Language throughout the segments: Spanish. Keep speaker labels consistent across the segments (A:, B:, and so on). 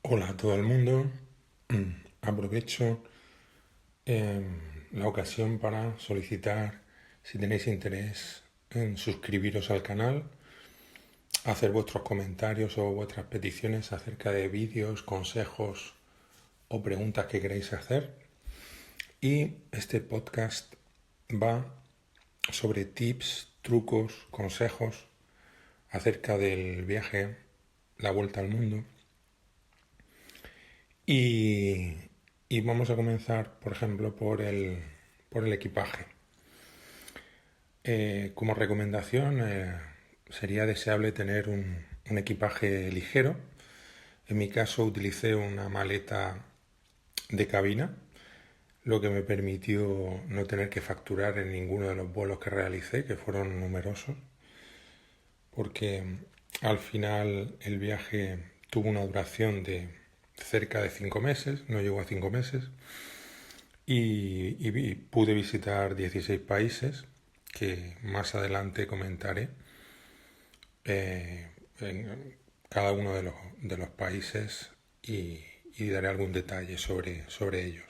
A: Hola a todo el mundo. Aprovecho la ocasión para solicitar, si tenéis interés en suscribiros al canal, hacer vuestros comentarios o vuestras peticiones acerca de vídeos, consejos o preguntas que queréis hacer. Y este podcast va sobre tips, trucos, consejos acerca del viaje, la vuelta al mundo. Y, y vamos a comenzar, por ejemplo, por el equipaje. Como recomendación, sería deseable tener un equipaje ligero. En mi caso utilicé una maleta de cabina, lo que me permitió no tener que facturar en ninguno de los vuelos que realicé, que fueron numerosos, porque al final el viaje tuvo una duración de cerca de 5 meses, no llegó a 5 meses, y pude visitar 16 países que más adelante comentaré en cada uno de los países y daré algún detalle sobre ellos.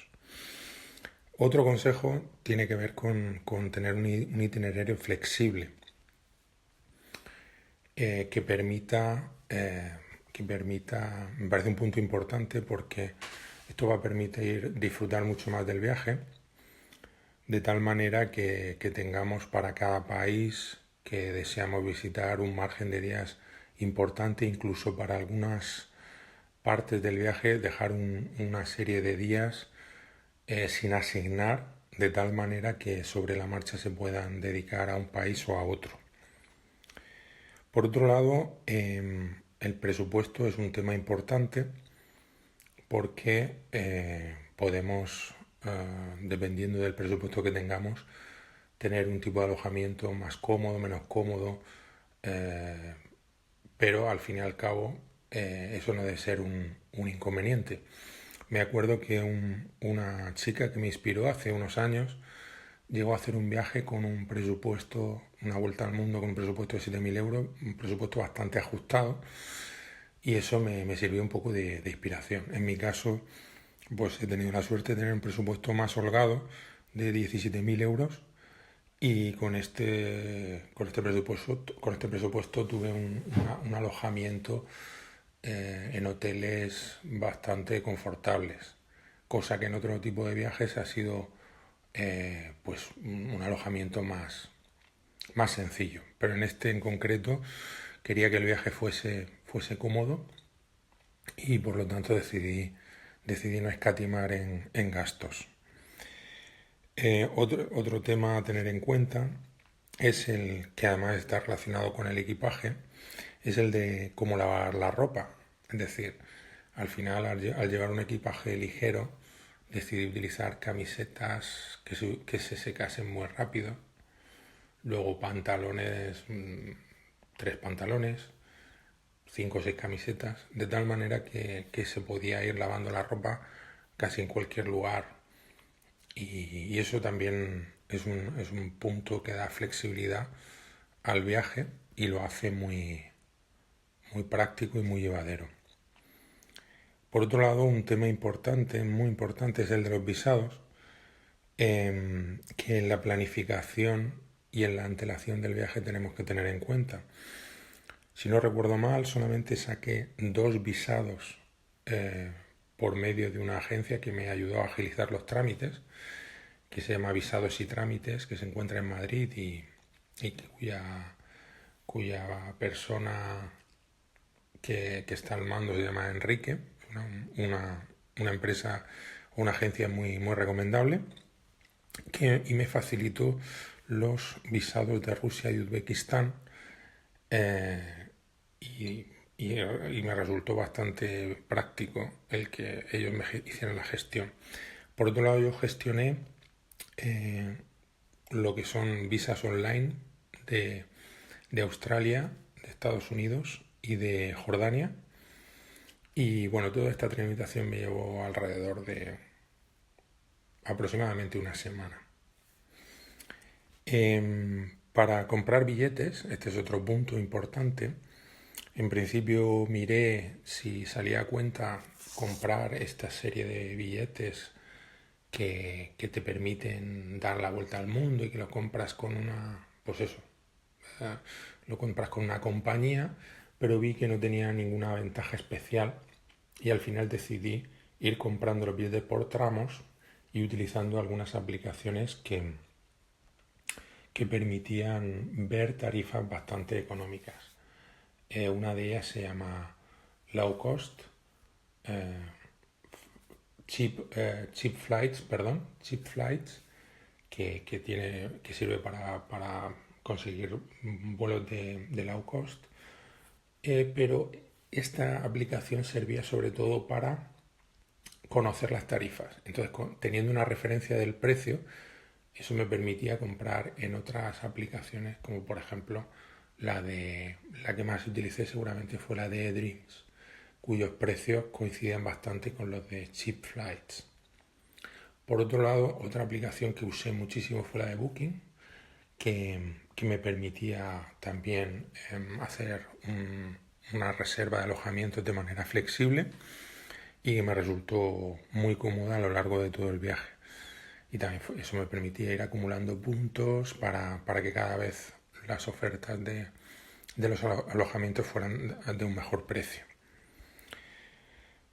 A: Otro consejo tiene que ver con tener un itinerario flexible que permita, me parece un punto importante porque esto va a permitir disfrutar mucho más del viaje, de tal manera que tengamos para cada país que deseamos visitar un margen de días importante, incluso para algunas partes del viaje dejar una serie de días sin asignar, de tal manera que sobre la marcha se puedan dedicar a un país o a otro. Por otro lado, el presupuesto es un tema importante porque podemos, dependiendo del presupuesto que tengamos, tener un tipo de alojamiento más cómodo, menos cómodo, eh, pero al fin y al cabo eso no debe ser un inconveniente. Me acuerdo que una chica que me inspiró hace unos años llegó a hacer un viaje con un presupuesto, una vuelta al mundo con un presupuesto de 7.000 euros, un presupuesto bastante ajustado, y eso me sirvió un poco de inspiración. En mi caso, pues he tenido la suerte de tener un presupuesto más holgado de 17.000 euros y con este presupuesto tuve un alojamiento en hoteles bastante confortables, cosa que en otro tipo de viajes ha sido pues un alojamiento más sencillo. Pero en este en concreto quería que el viaje fuese cómodo y por lo tanto decidí no escatimar en gastos. Otro tema a tener en cuenta es el que además está relacionado con el equipaje, es el de cómo lavar la ropa. Es decir, al final al llevar un equipaje ligero, decidí utilizar camisetas que se secasen muy rápido, luego pantalones, 3 pantalones, 5 o 6 camisetas, de tal manera que se podía ir lavando la ropa casi en cualquier lugar. Y eso también es un punto que da flexibilidad al viaje y lo hace muy, muy práctico y muy llevadero. Por otro lado, un tema importante, muy importante, es el de los visados, que en la planificación y en la antelación del viaje tenemos que tener en cuenta. Si no recuerdo mal, solamente saqué 2 visados por medio de una agencia que me ayudó a agilizar los trámites, que se llama Visados y Trámites, que se encuentra en Madrid y cuya persona que está al mando se llama Enrique, una empresa, una agencia muy, muy recomendable, y me facilitó los visados de Rusia y Uzbekistán, y, y me resultó bastante práctico el que ellos me hicieran la gestión. Por otro lado, yo gestioné lo que son visas online de, de Australia, de Estados Unidos y de Jordania. Y bueno, toda esta tramitación me llevó alrededor de aproximadamente una semana. Para comprar billetes, este es otro punto importante, En principio miré si salía a cuenta comprar esta serie de billetes que te permiten dar la vuelta al mundo y que lo compras con una, pues eso, eh, lo compras con una compañía, pero vi que no tenía ninguna ventaja especial y al final decidí ir comprando los billetes por tramos y utilizando algunas aplicaciones que permitían ver tarifas bastante económicas. Una de ellas se llama Low Cost, eh, cheap Flights, perdón, Cheap Flights, que sirve para conseguir vuelos de low cost. Pero esta aplicación servía sobre todo para conocer las tarifas. Entonces, teniendo una referencia del precio, eso me permitía comprar en otras aplicaciones, como por ejemplo la que más utilicé seguramente fue la de Dreams, cuyos precios coincidían bastante con los de Cheap Flights. Por otro lado, otra aplicación que usé muchísimo fue la de Booking, que me permitía también hacer una reserva de alojamiento de manera flexible y que me resultó muy cómoda a lo largo de todo el viaje. Y también eso me permitía ir acumulando puntos para que cada vez las ofertas de los alojamientos fueran de un mejor precio.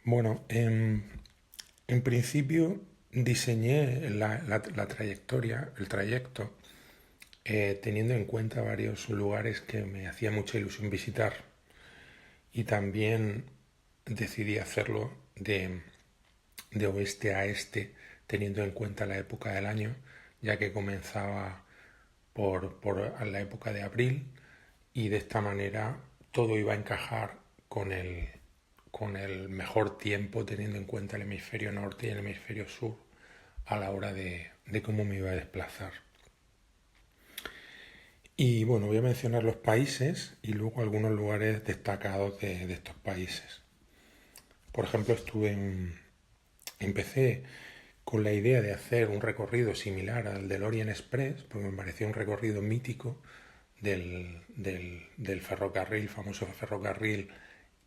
A: Bueno, en principio diseñé la trayectoria, el trayecto, teniendo en cuenta varios lugares que me hacía mucha ilusión visitar y también decidí hacerlo de oeste a este, teniendo en cuenta la época del año, ya que comenzaba por la época de abril y de esta manera todo iba a encajar con el mejor tiempo, teniendo en cuenta el hemisferio norte y el hemisferio sur a la hora de cómo me iba a desplazar. Y bueno, voy a mencionar los países y luego algunos lugares destacados de estos países. Por ejemplo, empecé con la idea de hacer un recorrido similar al del Orient Express, porque me parecía un recorrido mítico del ferrocarril, famoso ferrocarril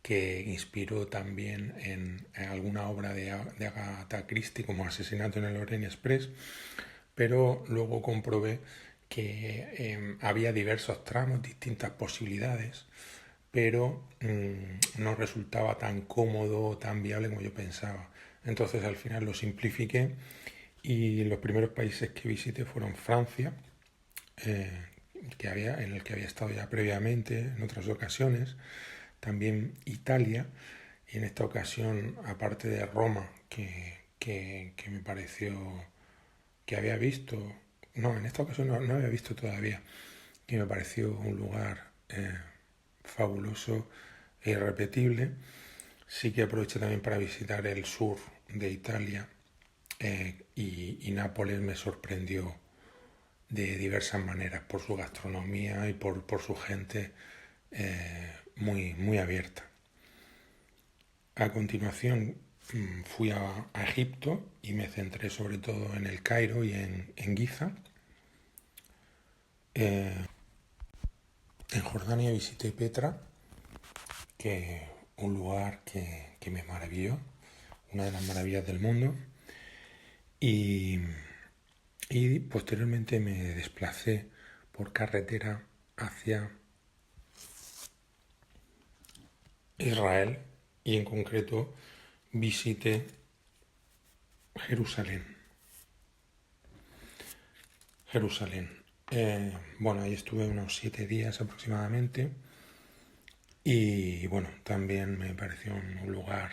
A: que inspiró también en alguna obra de Agatha Christie como Asesinato en el Orient Express, pero luego comprobé que había diversos tramos, distintas posibilidades, pero no resultaba tan cómodo o tan viable como yo pensaba. Entonces al final lo simplifiqué y los primeros países que visité fueron Francia, eh, en el que había estado ya previamente en otras ocasiones, también Italia y en esta ocasión, aparte de Roma, que me pareció que había visto, no, en esta ocasión no había visto todavía, que me pareció un lugar fabuloso e irrepetible. Sí que aproveché también para visitar el sur de Italia y Nápoles me sorprendió de diversas maneras por su gastronomía y por su gente muy abierta. A continuación fui a Egipto y me centré sobre todo en el Cairo y en Giza. En Jordania visité Petra, que un lugar que me maravilló, una de las maravillas del mundo. Y, y posteriormente me desplacé por carretera hacia Israel y en concreto visité Jerusalén. Bueno, ahí estuve unos 7 días aproximadamente y bueno, también me pareció un lugar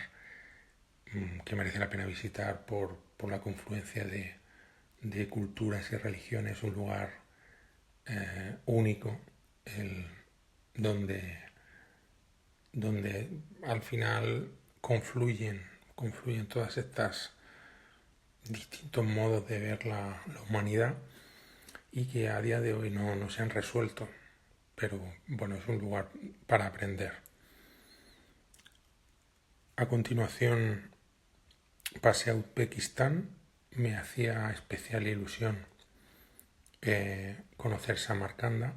A: que merece la pena visitar por la confluencia de culturas y religiones, un lugar único, donde, donde al final confluyen todas estas distintos modos de ver la humanidad y que a día de hoy no se han resuelto, pero bueno, es un lugar para aprender. A continuación pasé a Uzbekistán, me hacía especial ilusión conocer Samarcanda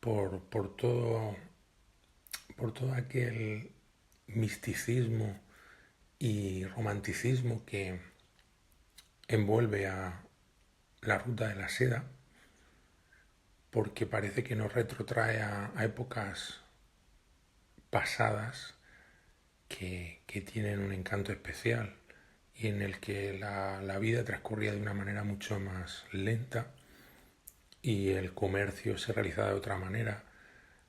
A: por por todo aquel misticismo y romanticismo que envuelve a la ruta de la seda, porque parece que nos retrotrae a épocas pasadas que tienen un encanto especial y en el que la vida transcurría de una manera mucho más lenta y el comercio se realizaba de otra manera.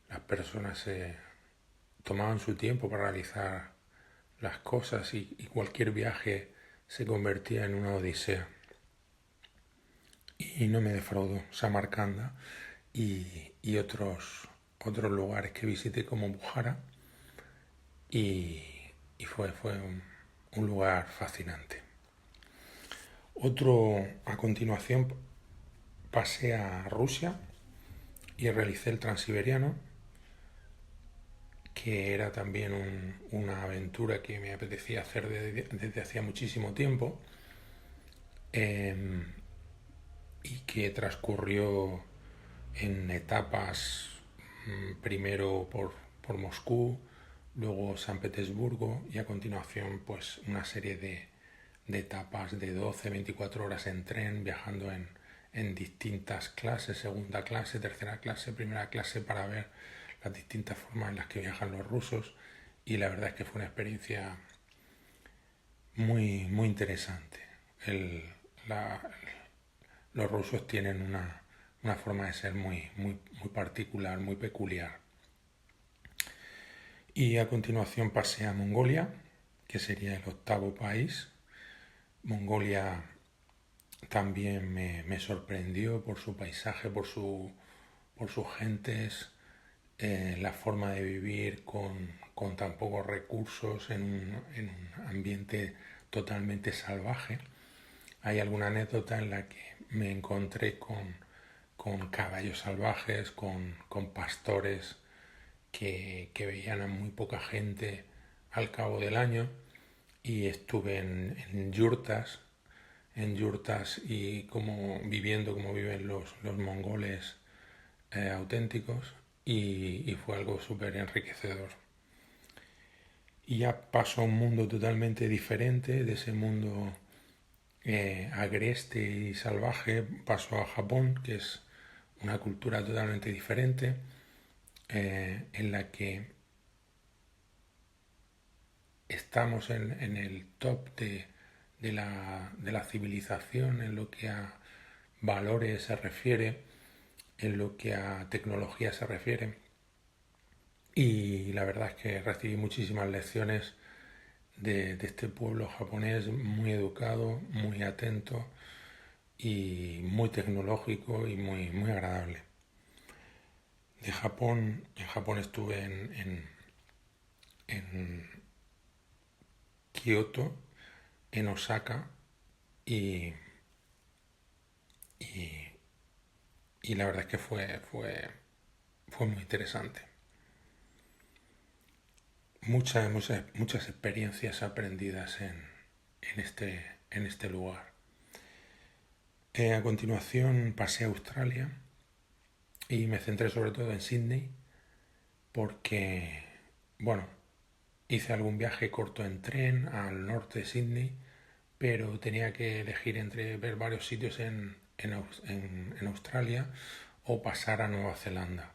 A: Las personas se tomaban su tiempo para realizar las cosas y cualquier viaje se convertía en una odisea. Y no me defraudó Samarcanda y otros lugares que visité como Bujara y, fue un lugar fascinante. A continuación pasé a Rusia y realicé el Transiberiano, que era también una aventura que me apetecía hacer desde hacía muchísimo tiempo, y que transcurrió en etapas, primero por Moscú, luego San Petersburgo y a continuación pues una serie de etapas de 12, 24 horas en tren, viajando en distintas clases, segunda clase, tercera clase, primera clase, para ver las distintas formas en las que viajan los rusos, y la verdad es que fue una experiencia muy interesante. El, la, los rusos tienen una forma de ser muy particular, muy peculiar. Y a continuación pasé a Mongolia, que sería el octavo país. Mongolia también me sorprendió por su paisaje, por sus gentes, la forma de vivir con tan pocos recursos en un ambiente totalmente salvaje. Hay alguna anécdota en la que me encontré con caballos salvajes, con pastores que veían a muy poca gente al cabo del año, y estuve en yurtas y viviendo como viven los mongoles auténticos, y fue algo súper enriquecedor. Y ya paso a un mundo totalmente diferente. De ese mundo agreste y salvaje paso a Japón, que es una cultura totalmente diferente, en la que estamos en el top de la civilización en lo que a valores se refiere, en lo que a tecnología se refiere. Y la verdad es que recibí muchísimas lecciones de este pueblo japonés, muy educado, muy atento y muy tecnológico y muy agradable. En Japón estuve en Kioto, en Osaka y, y, y la verdad es que fue muy interesante. Muchas experiencias aprendidas en este lugar. A continuación pasé a Australia y me centré sobre todo en Sydney porque, bueno, hice algún viaje corto en tren al norte de Sydney, pero tenía que elegir entre ver varios sitios en Australia o pasar a Nueva Zelanda.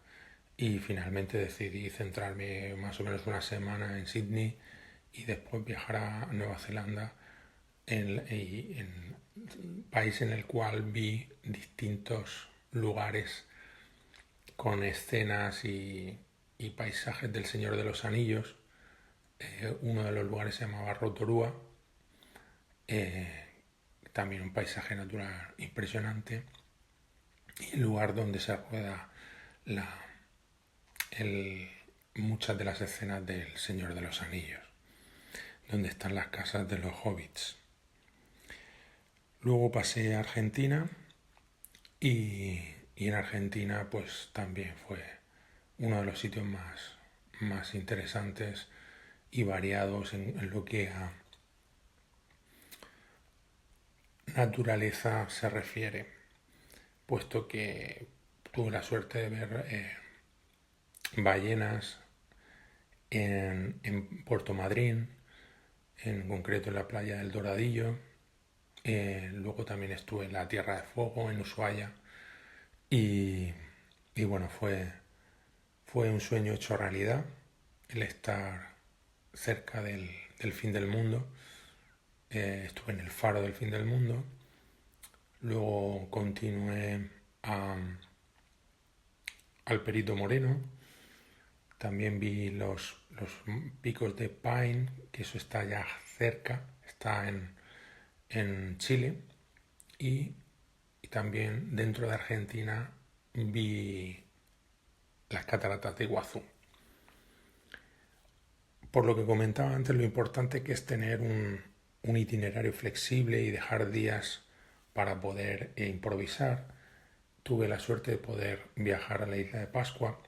A: Y finalmente decidí centrarme más o menos una semana en Sydney y después viajar a Nueva Zelanda, en país en el cual vi distintos lugares con escenas y paisajes del Señor de los Anillos. Uno de los lugares se llamaba Rotorua, también un paisaje natural impresionante, y el lugar donde se rueda muchas de las escenas del Señor de los Anillos, donde están las casas de los hobbits. Luego pasé a Argentina y en Argentina pues también fue uno de los sitios más interesantes y variados en lo que a naturaleza se refiere, puesto que tuve la suerte de ver ballenas en Puerto Madryn, en concreto en la playa del Doradillo. Luego también estuve en la Tierra de Fuego, en Ushuaia. Y, y bueno, fue un sueño hecho realidad el estar cerca del fin del mundo. Estuve en el faro del fin del mundo. Luego continué al Perito Moreno. También vi los picos de Pine, que eso está ya cerca, está en Chile. Y, y también dentro de Argentina vi las cataratas de Iguazú. Por lo que comentaba antes, lo importante que es tener un itinerario flexible y dejar días para poder improvisar. Tuve la suerte de poder viajar a la isla de Pascua,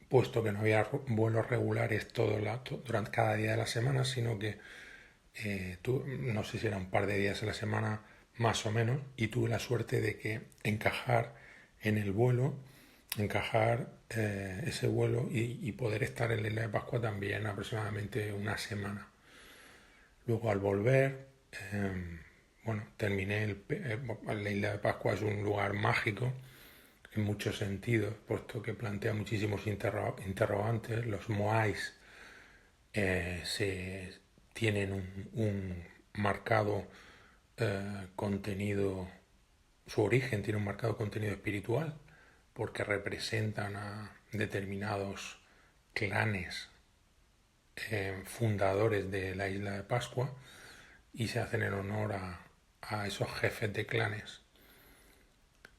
A: puesto que no había vuelos regulares durante cada día de la semana, sino que no sé si era un par de días a la semana más o menos, y tuve la suerte de que encajar en el vuelo, encajar ese vuelo y poder estar en la isla de Pascua también aproximadamente una semana. Luego al volver, bueno, la isla de Pascua es un lugar mágico en muchos sentidos, puesto que plantea muchísimos interrogantes. Los moais tienen un marcado contenido, su origen tiene un marcado contenido espiritual, porque representan a determinados clanes fundadores de la isla de Pascua y se hacen en honor a esos jefes de clanes.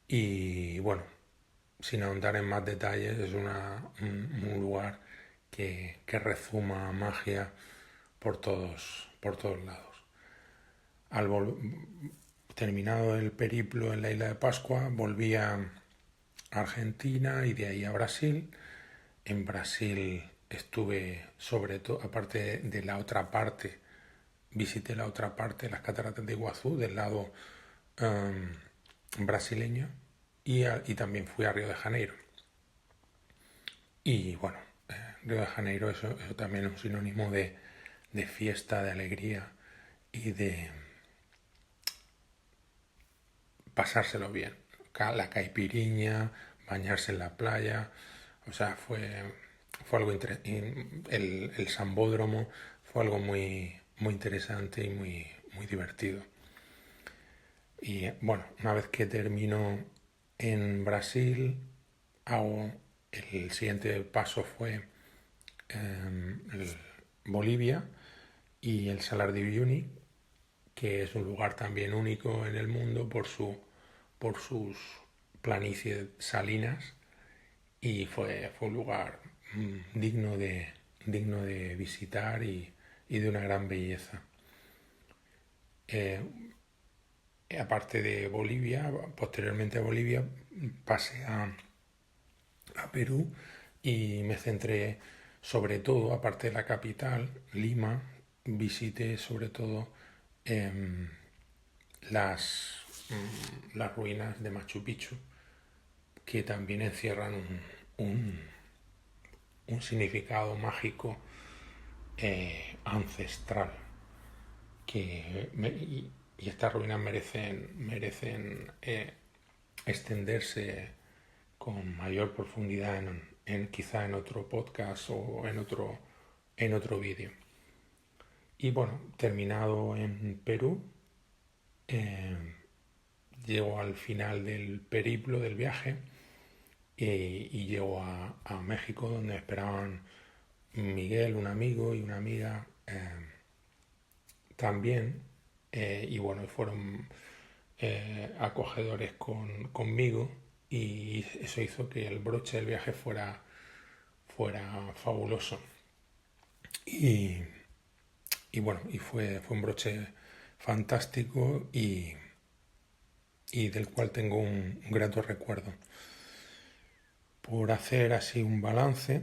A: Y bueno, sin ahondar en más detalles, es un lugar que rezuma magia por todos lados. Terminado el periplo en la isla de Pascua, volví a Argentina y de ahí a Brasil. En Brasil estuve sobre todo, aparte de la otra parte, visité la otra parte, las cataratas de Iguazú, del lado brasileño, y también fui a Río de Janeiro. Y bueno, Río de Janeiro, eso también es un sinónimo de fiesta, de alegría y de pasárselo bien. La caipiriña, bañarse en la playa, o sea, fue algo el sambódromo fue algo muy interesante y muy divertido. Y bueno, una vez que termino en Brasil, el siguiente paso fue Bolivia y el Salar de Uyuni, que es un lugar también único en el mundo por sus planicies salinas, y fue un lugar digno de visitar y de una gran belleza. Aparte de Bolivia, posteriormente a Bolivia pasé a Perú y me centré sobre todo, aparte de la capital, Lima, visité sobre todo las ruinas de Machu Picchu, que también encierran un significado mágico ancestral, y estas ruinas merecen extenderse con mayor profundidad quizá en otro podcast o en otro vídeo. Y bueno, terminado en Perú, llego al final del periplo del viaje y llego a México, donde me esperaban Miguel, un amigo, y una amiga también. Y bueno, fueron acogedores conmigo, y eso hizo que el broche del viaje fuera fabuloso. Y bueno, fue un broche fantástico y del cual tengo un grato recuerdo. Por hacer así un balance,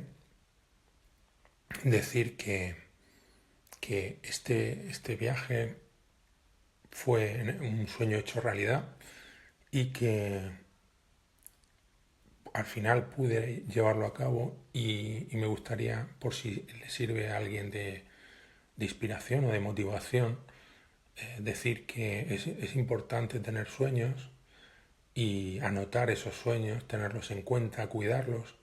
A: decir que este viaje fue un sueño hecho realidad, y que al final pude llevarlo a cabo y me gustaría, por si le sirve a alguien de inspiración o de motivación, decir que es importante tener sueños y anotar esos sueños, tenerlos en cuenta, cuidarlos.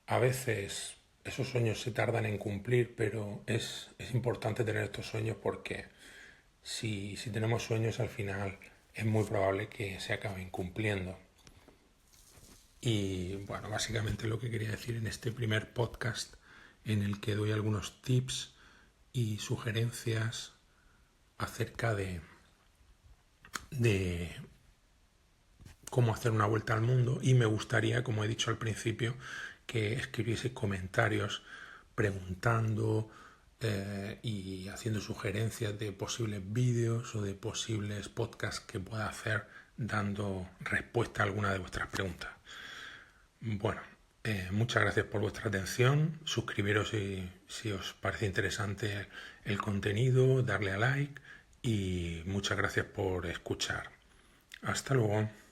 A: A veces esos sueños se tardan en cumplir, pero es importante tener estos sueños porque si tenemos sueños al final es muy probable que se acaben cumpliendo. Y bueno, básicamente lo que quería decir en este primer podcast en el que doy algunos tips y sugerencias acerca de cómo hacer una vuelta al mundo, y me gustaría, como he dicho al principio, que escribiese comentarios preguntando y haciendo sugerencias de posibles vídeos o de posibles podcasts que pueda hacer dando respuesta a alguna de vuestras preguntas. Bueno, muchas gracias por vuestra atención. Suscribiros si os parece interesante el contenido, darle a like y muchas gracias por escuchar. Hasta luego.